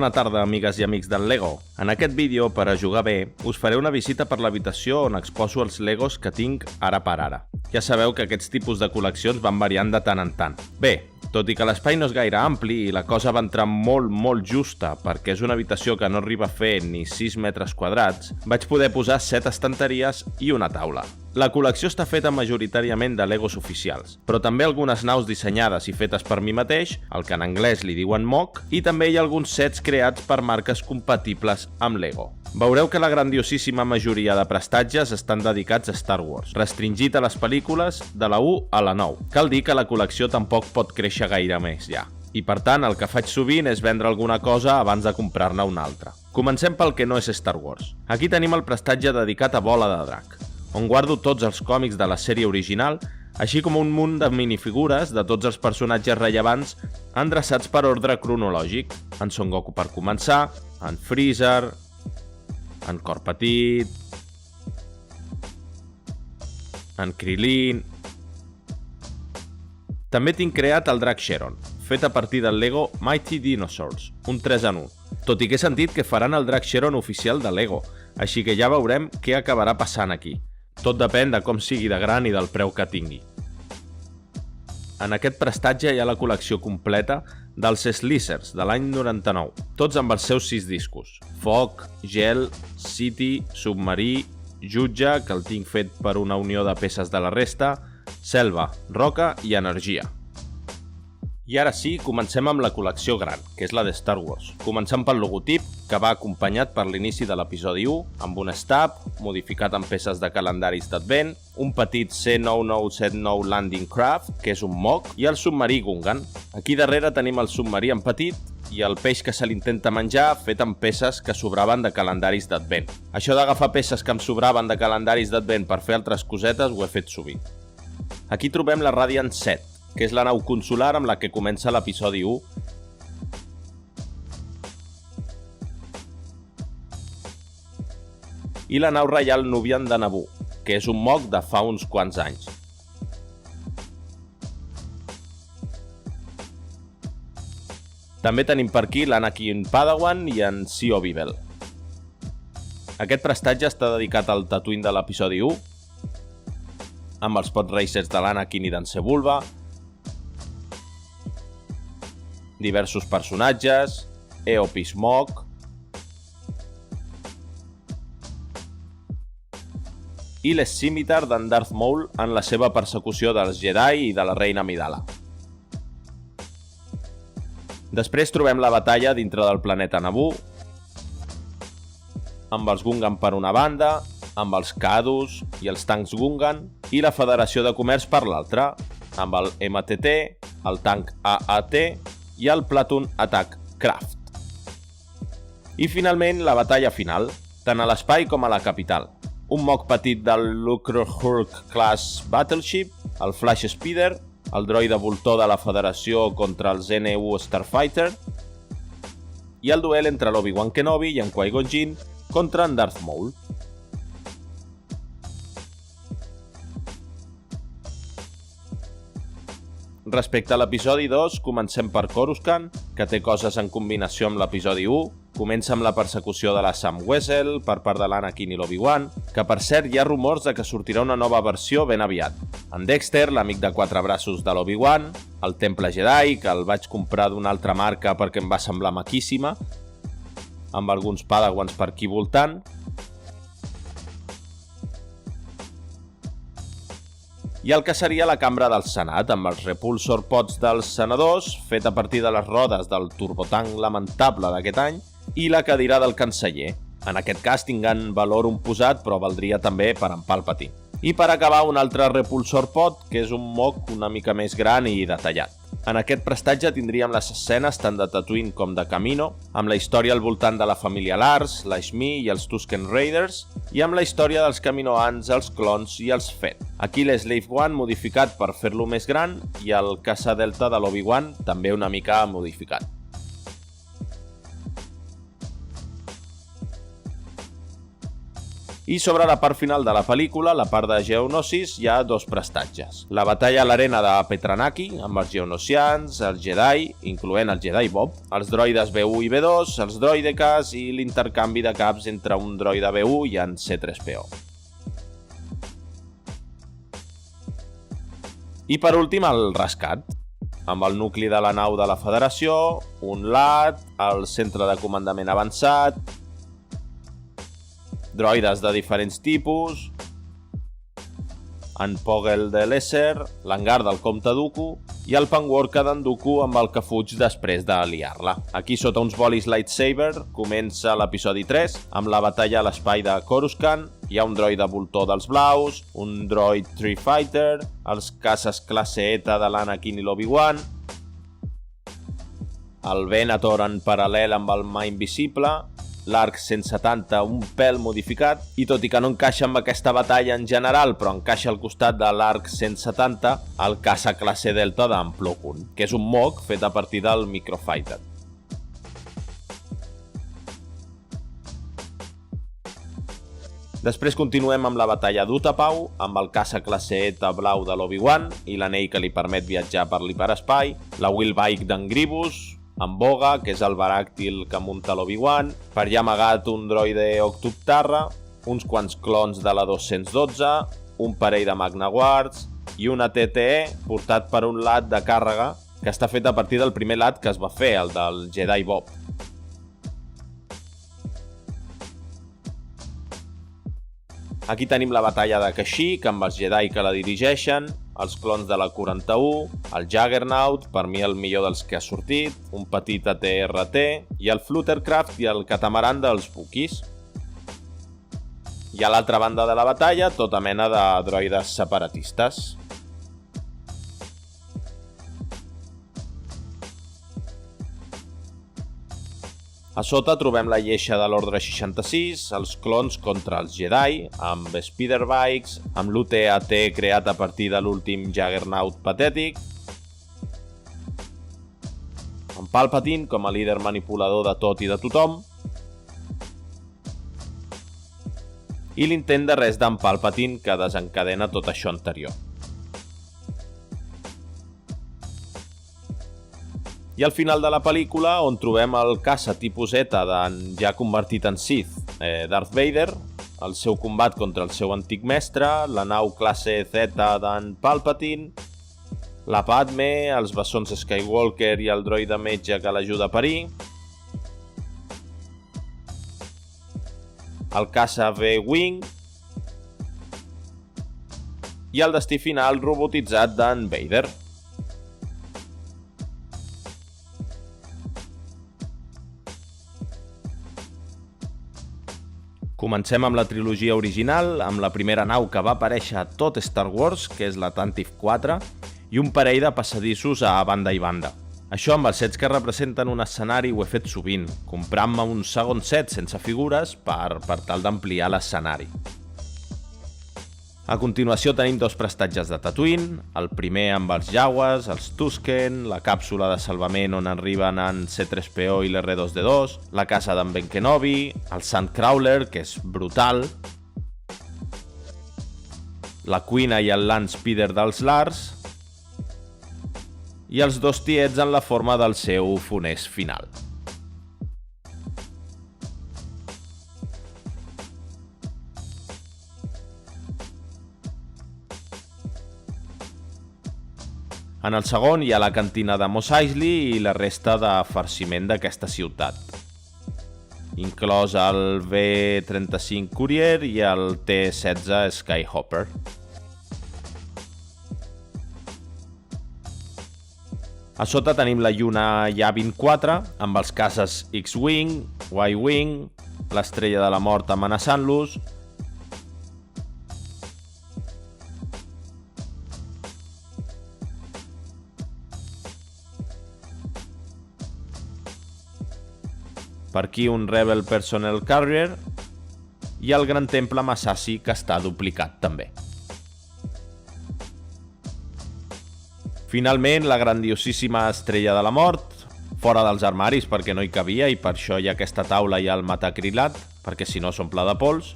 Bona tarda, amigues i amics del Lego. En aquest vídeo, per a jugar bé, us faré una visita per l'habitació on exposo els Legos que tinc ara per ara. Ja sabeu que aquests tipus de col·leccions van variant de tant en tant. Bé, tot i que l'espai no és gaire ampli i la cosa va entrar molt justa perquè és una habitació que no arriba a fer ni 6 metres quadrats, vaig poder posar 7 estanteries i una taula. La col·lecció està feta majoritàriament de Legos oficials, però també algunes naus dissenyades i fetes per mi mateix, el que en anglès li diuen mock, i també hi ha alguns sets creats per marques compatibles amb Lego. Veureu que la grandiosíssima majoria de prestatges estan dedicats a Star Wars, restringit a les pel·lícules de la 1 a la 9. Cal dir que la col·lecció tampoc pot créixer gaire més ja. I per tant, el que faig sovint és vendre alguna cosa abans de comprar-ne una altra. Comencem pel que no és Star Wars. Aquí tenim el prestatge dedicat a Bola de Drac, on guardo tots els còmics de la sèrie original, així com un munt de minifigures de tots els personatges rellevants endreçats per ordre cronològic. En Son Goku per començar, en Freezer, en Cor Petit, en Krillin... També tinc creat el Drac Sharon, fet a partir del Lego Mighty Dinosaurs, un 3 en 1, tot i que he sentit que faran el Drac Sharon oficial de Lego, així que ja veurem què acabarà passant aquí. Tot depèn de com sigui de gran i del preu que tingui. En aquest prestatge hi ha la col·lecció completa dels Slicers de l'any 99, tots amb els seus 6 discos. Foc, Gel, City, Submarí, Jutge, que el tinc fet per una unió de peces de la resta, Selva, Roca i Energia. I ara sí, comencem amb la col·lecció gran, que és la de Star Wars. Començant pel logotip, que va acompanyat per l'inici de l'episodi 1, amb un stab, modificat amb peces de calendaris d'Advent, un petit C9979 Landing Craft, que és un mock, i el submarí Gungan. Aquí darrere tenim el submarí en petit i el peix que se l'intenta menjar fet amb peces que sobraven de calendaris d'Advent. Això d'agafar peces que em sobraven de calendaris d'Advent per fer altres cosetes ho he fet sovint. Aquí trobem la Radiant 7, que és la nau consular amb la que comença l'episodi 1. I la nau reial Nubian de Naboo, que és un mock de fa uns quants anys. També tenim per aquí l'Anakin Padawan i en Sio Bibel. Aquest prestatge està dedicat al Tatooine de l'episodi 1, amb els pod racers de l'Anakin i d'en Sebulba, diversos personatges, Eopis Mock i les Scimitar d'en Darth Maul en la seva persecució dels Jedi i de la reina Amidala. Després trobem la batalla dintre del planeta Naboo, amb els Gungan per una banda, amb els Kadus i els tancs Gungan, i la Federació de Comerç per l'altra, amb el MTT, el tanc AAT i el Platoon Attack Craft. I finalment la batalla final, tant a l'espai com a la capital. Un mock petit del Lucrehulk Class Battleship, el Flash Speeder, el droide voltor de la Federació contra els NU Starfighter i el duel entre l'Obi-Wan Kenobi i en Qui-Gon Jinn contra en Darth Maul. Respecte a l'episodi 2, comencem per Coruscant, que té coses en combinació amb l'episodi 1. Comença amb la persecució de la Sam Wessel per part de l'Anakin i l'Obi-Wan, que per cert hi ha rumors de que sortirà una nova versió ben aviat. En Dexter, l'amic de 4 braços de l'Obi-Wan, el Temple Jedi, que el vaig comprar d'una altra marca perquè em va semblar maquíssima, amb alguns Padawans per aquí voltant, i el que seria la cambra del Senat, amb els repulsor pods dels senadors, fet a partir de les rodes del turbotanc lamentable d'aquest any, i la cadira del canceller. En aquest cas tinguen valor un posat, però valdria també per en Palpatine. I per acabar, un altre repulsor pod, que és un mock una mica més gran i detallat. En aquest prestatge tindríem les escenes tant de Tatooine com de Kamino, amb la història al voltant de la família Lars, la Shmi i els Tusken Raiders, i amb la història dels Kaminoans, els clons i els Fett. Aquí l'Slave One modificat per fer-lo més gran i el Caça Delta de l'Obi-Wan també una mica modificat. I sobre la part final de la pel·lícula, la part de Geonosis, hi ha dos prestatges. La batalla a l'arena de Petranaki, amb els geonosians, els Jedi, incloent el Jedi Bob, els droides B1 i B2, els droidekas i l'intercanvi de caps entre un droide B1 i en C-3PO. I per últim, el rescat, amb el nucli de la nau de la Federació, un LAT, el centre de comandament avançat, droides de diferents tipus, en Poggle de l'Esser, l'hangar del Comte Dooku i el Panwarka d'en Dooku amb el que fuig després de liar-la. Aquí, sota uns bolis lightsaber, comença l'episodi 3 amb la batalla a l'espai de Coruscant. Hi ha un droide voltor dels blaus, un droid Tree Fighter, els caces classe ETA de l'Anakin i l'Obi-Wan, el Venator en paral·lel amb el mà invisible, l'Arc 170 un pèl modificat, i tot i que no encaixa amb aquesta batalla en general, però encaixa al costat de l'Arc 170, el caça classe Delta d'en Plo Koon, que és un MOC fet a partir del Microfighter. Després continuem amb la batalla d'Utapau, amb el caça classe ETA blau de l'Obi-Wan i l'anell que li permet viatjar per l'hiperespai, la Wheelbike d'en Grievous, en Boga, que és el baràctil que munta l'Obi-Wan, per allà amagat un droide Octuptarra, uns quants clons de la 212, un parell de Magna Guards i una TTE portat per un LAT de càrrega que està fet a partir del primer LAT que es va fer, el del Jedi Bob. Aquí tenim la batalla de Kashyyyk amb els Jedi que la dirigeixen, els clons de la 41, el Juggernaut, per mi el millor dels que ha sortit, un petit AT-RT, i el Fluttercraft i el catamaran dels Wookiees. I a l'altra banda de la batalla, tota mena de droides separatistes. A sota trobem la lleixa de l'Ordre 66, els clons contra els Jedi, amb Speederbikes, amb l'UT-AT creat a partir de l'últim Juggernaut patètic, amb Palpatine com a líder manipulador de tot i de tothom, i l'intent de res d'en Palpatine que desencadena tot això anterior. I al final de la pel·lícula, on trobem el caça tipus ETA d'en ja convertit en Sith, Darth Vader, el seu combat contra el seu antic mestre, la nau classe Z d'en Palpatine, la Padme, els bessons Skywalker i el droide metge que l'ajuda a parir, el caça V-Wing i el destí final robotitzat d'en Vader. Comencem amb la trilogia original, amb la primera nau que va aparèixer a tot Star Wars, que és la Tantive 4, i un parell de passadissos a banda i banda. Això amb els sets que representen un escenari ho he fet sovint, comprant-me un segon set sense figures per tal d'ampliar l'escenari. A continuació tenim dos prestatges de Tatooine, el primer amb els Jawas, els Tusken, la càpsula de salvament on arriben en C-3PO i l'R2-D2, la casa d'en Ben Kenobi, el Sandcrawler, que és brutal, la cuina i el Land Speeder dels Lars, i els dos tiets en la forma del seu funest final. En el segon hi ha la cantina de Mos Eisley i la resta de farciment d'aquesta ciutat, inclòs el V-35 Courier i el T-16 Skyhopper. A sota tenim la lluna Yavin 4 amb els caces X-Wing, Y-Wing, l'estrella de la mort amenaçant-los, per aquí un Rebel Personnel Carrier i el gran temple Massassi que està duplicat també. Finalment, la grandiosíssima estrella de la mort, fora dels armaris perquè no hi cabia i per això hi ha aquesta taula i el matacrilat, perquè si no s'omple de pols.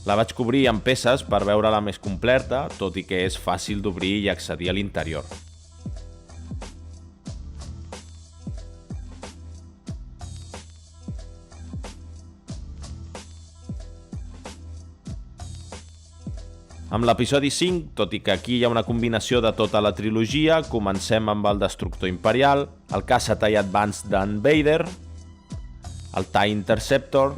La vaig cobrir amb peces per veure-la més completa, tot i que és fàcil d'obrir i accedir a l'interior. Amb l'episodi 5, tot i que aquí hi ha una combinació de tota la trilogia, comencem amb el Destructor Imperial, el caça TIE Advance d'en Vader, el TIE Interceptor,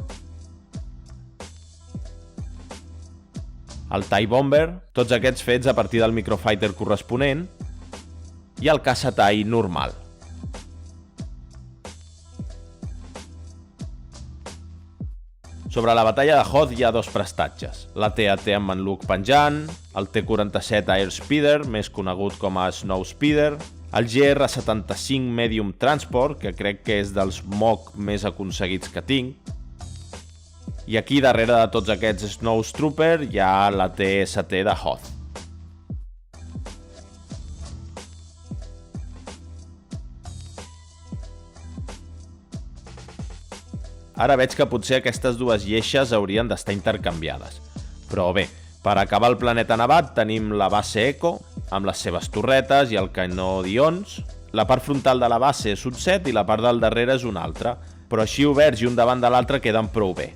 el TIE Bomber, tots aquests fets a partir del microfighter corresponent, i el caça TIE normal. Sobre la batalla de Hoth hi ha dos prestatges, la TAT amb en Luke penjant, el T-47 Airspeeder, més conegut com a Snowspeeder, el GR-75 Medium Transport, que crec que és dels MOC més aconseguits que tinc, i aquí darrere de tots aquests Snowtrooper hi ha la TST de Hoth. Ara veig que potser aquestes dues lleixes haurien d'estar intercanviades. Però bé, per acabar el planeta nevat tenim la base Echo, amb les seves torretes i el canó d'ions. La part frontal de la base és un set i la part del darrere és una altra, però així oberts i un davant de l'altre queden prou bé.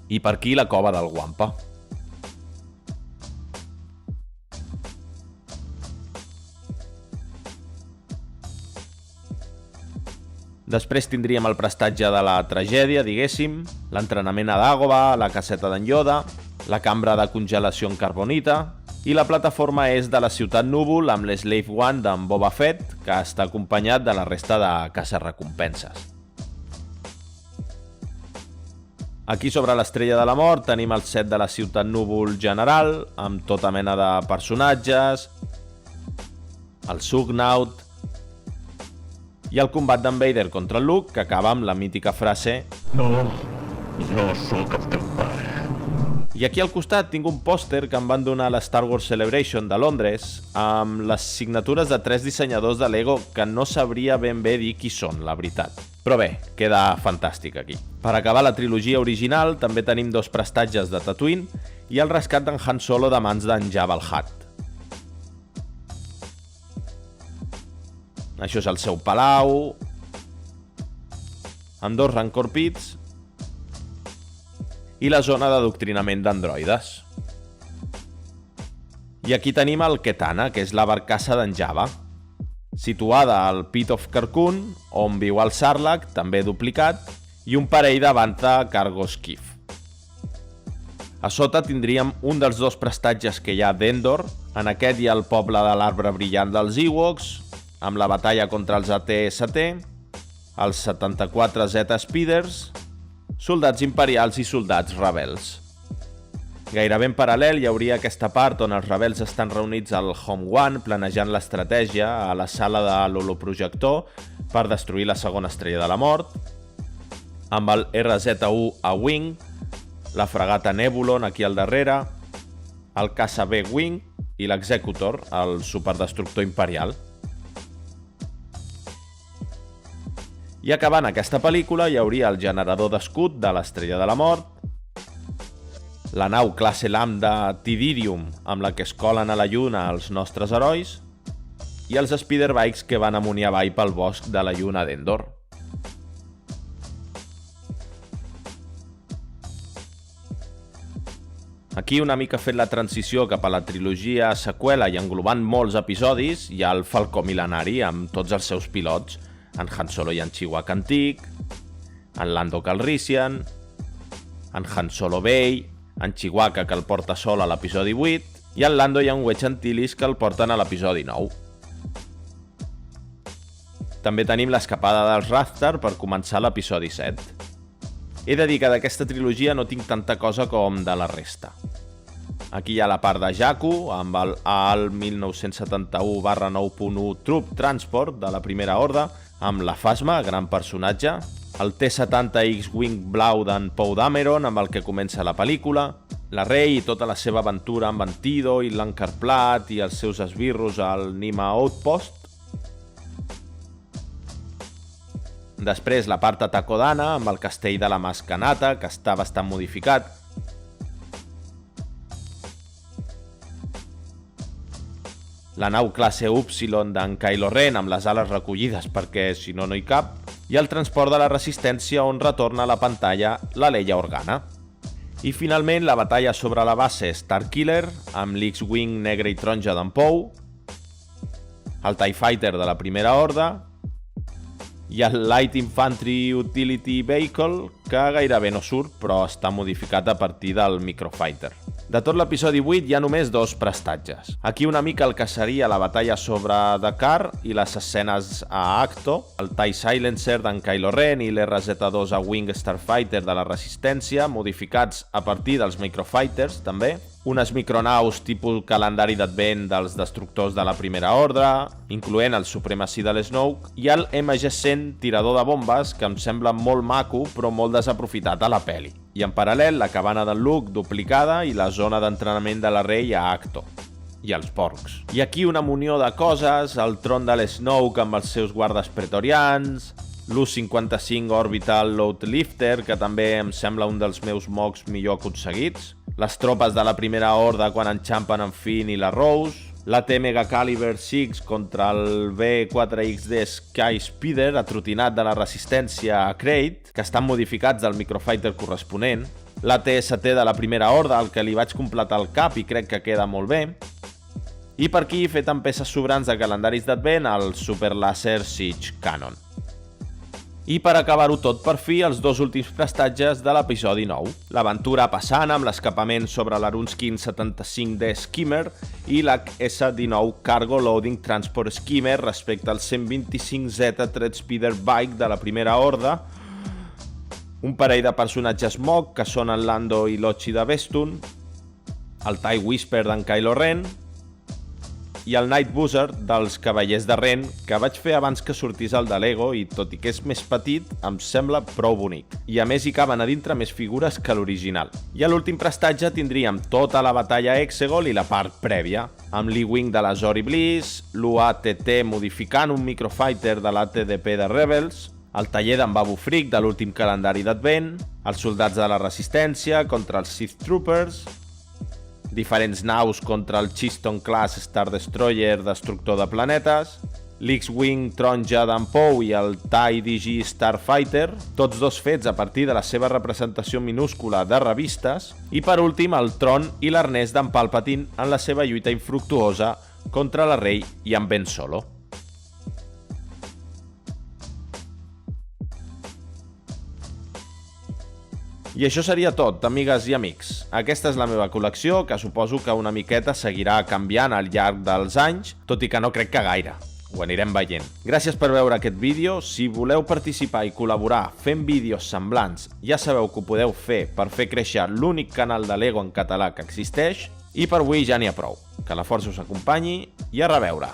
I per aquí la cova del Wampa. Després tindríem el prestatge de la tragèdia, diguéssim, l'entrenament a Dagobah, la caseta d'en Yoda, la cambra de congelació en carbonita i la plataforma és de la ciutat núvol amb l'Slave One d'en Boba Fett, que està acompanyat de la resta de caça-recompenses. Aquí sobre l'Estrella de la Mort tenim el set de la ciutat núvol general, amb tota mena de personatges, el Sugnaut, i el combat d'en Vader contra el Luke, que acaba amb la mítica frase No, jo sóc el teu pare. I aquí al costat tinc un pòster que em van donar a la Star Wars Celebration de Londres amb les signatures de 3 dissenyadors de Lego que no sabria ben bé dir qui són, la veritat. Però bé, queda fantàstic aquí. Per acabar la trilogia original també tenim dos prestatges de Tatooine i el rescat d'en Han Solo de mans d'en Jabba el Hutt. Això és el seu palau, amb dos Rancor Pits i la zona d'adoctrinament d'androides. I aquí tenim el Ketana, que és la barcassa d'en Jabba, situada al Pit of Carkoon, on viu el Sarlacc, també duplicat, i un parell de Bantha Cargo Skiff. A sota tindríem un dels dos prestatges que hi ha d'Endor, en aquest hi ha el poble de l'arbre brillant dels Ewoks, amb la batalla contra els AT-ST, els 74 Z-Speeders, soldats imperials i soldats rebels. Gairebé en paral·lel hi hauria aquesta part on els rebels estan reunits al Home One planejant l'estratègia a la sala de l'holoprojector per destruir la segona estrella de la mort, amb el RZ-1 a Wing, la fregata Nebulon aquí al darrere, el caça B-Wing i l'Executor, el superdestructor imperial. I acabant aquesta pel·lícula hi hauria el generador d'escut de l'Estrella de la Mort, la nau classe Lambda Tidirium amb la que es colen a la lluna els nostres herois i els Speederbikes que van amunt i avall pel bosc de la lluna d'Endor. Aquí una mica fet la transició cap a la trilogia seqüela i englobant molts episodis, hi ha el Falcó Mil·lenari amb tots els seus pilots, en Han Solo i en Chewbacca antic, en Lando Calrissian, en Han Solo vell, en Chewbacca que el porta sol a l'episodi 8 i en Lando i en Wedge Antilles que el porten a l'episodi 9. També tenim l'escapada dels Rathtar per començar l'episodi 7. He de dir que d'aquesta trilogia no tinc tanta cosa com de la resta. Aquí hi ha la part de Jakku, amb el AAL 1971/9.1 Troop Transport de la Primera Horda, amb la Phasma, gran personatge, el T-70 X-Wing blau d'en Poe Dameron, amb el que comença la pel·lícula, la Rey i tota la seva aventura amb en Tido i l'Ancarplat i els seus esbirros al Nima Outpost, Després la part de Takodana amb el castell de la Maskanata, que està bastant modificat. La nau classe Upsilon d'en Kylo Ren amb les ales recollides perquè si no, no hi cap, i el transport de la resistència on retorna a la pantalla la Leia Organa. I finalment la batalla sobre la base Starkiller amb l'X-Wing negre i taronja d'en Poe, el TIE Fighter de la Primera Horda i el Light Infantry Utility Vehicle, que gairebé no surt però està modificat a partir del Microfighter. De tot l'episodi 8 hi ha només 2 prestatges. Aquí una mica el que seria la batalla sobre Dakar i les escenes a Acto, el TIE Silencer d'en Kylo Ren i l'RZ-2 a Wing Starfighter de la Resistència, modificats a partir dels Microfighters també, unes micronaus tipus calendari d'advent dels destructors de la Primera Ordre, incloent el Supremacy de l'Snoke, i el MG-100 tirador de bombes, que em sembla molt maco però molt desaprofitat a la peli. I en paral·lel la cabana del Luke duplicada i la zona d'entrenament de la Rey a Acto. I els porcs. I aquí una munió de coses, el tron de l'Snoke amb els seus guardes pretorians, l'U-55 Orbital Load Lifter, que també em sembla un dels meus mocs millor aconseguits, les tropes de la Primera Horda quan enxampen en Finn i la Rose, l'AT Mega Caliber 6 contra el B4XD Sky Speeder atrotinat de la Resistència a Crate, que estan modificats del Microfighter corresponent, l'AT-ST de la Primera Horda, al que li vaig completar el cap i crec que queda molt bé, i per aquí fet amb peces sobrants de calendaris d'advent el Super Laser Siege Cannon. I per acabar-ho tot, per fi, els 2 últims prestatges de l'episodi 9. L'aventura passant amb l'escapament sobre l'Arunskin 75D Skimmer i l'HS-19 Cargo Loading Transport Skimmer respecte al 125Z Threadspeeder Bike de la Primera Horda, un parell de personatges mock que són en Lando i l'Ochi de Bestun, el TIE Whisper d'en Kylo Ren i el Night Buzzard dels Cavallers de Ren, que vaig fer abans que sortís el de Lego i, tot i que és més petit, em sembla prou bonic. I a més hi caben a dintre més figures que l'original. I a l'últim prestatge tindríem tota la batalla Exegol i la part prèvia, amb l'E-Wing de la Zori Bliss, l'UATT modificant un Microfighter de l'ATDP de Rebels, el taller d'en Babu Frick de l'últim calendari d'Advent, els soldats de la Resistència contra els Sith Troopers, diferents naus contra el Keystone Class Star Destroyer destructor de planetes, l'X-Wing taronja d'en Poe i el TIE DG Starfighter, tots 2 fets a partir de la seva representació minúscula de revistes, i per últim el tron i l'arnès d'en Palpatine en la seva lluita infructuosa contra la Rey i en Ben Solo. I això seria tot, amigues i amics. Aquesta és la meva col·lecció, que suposo que una miqueta seguirà canviant al llarg dels anys, tot i que no crec que gaire. Ho anirem veient. Gràcies per veure aquest vídeo. Si voleu participar i col·laborar fent vídeos semblants, ja sabeu que ho podeu fer per fer créixer l'únic canal de Lego en català que existeix. I per avui ja n'hi ha prou. Que la força us acompanyi i a reveure!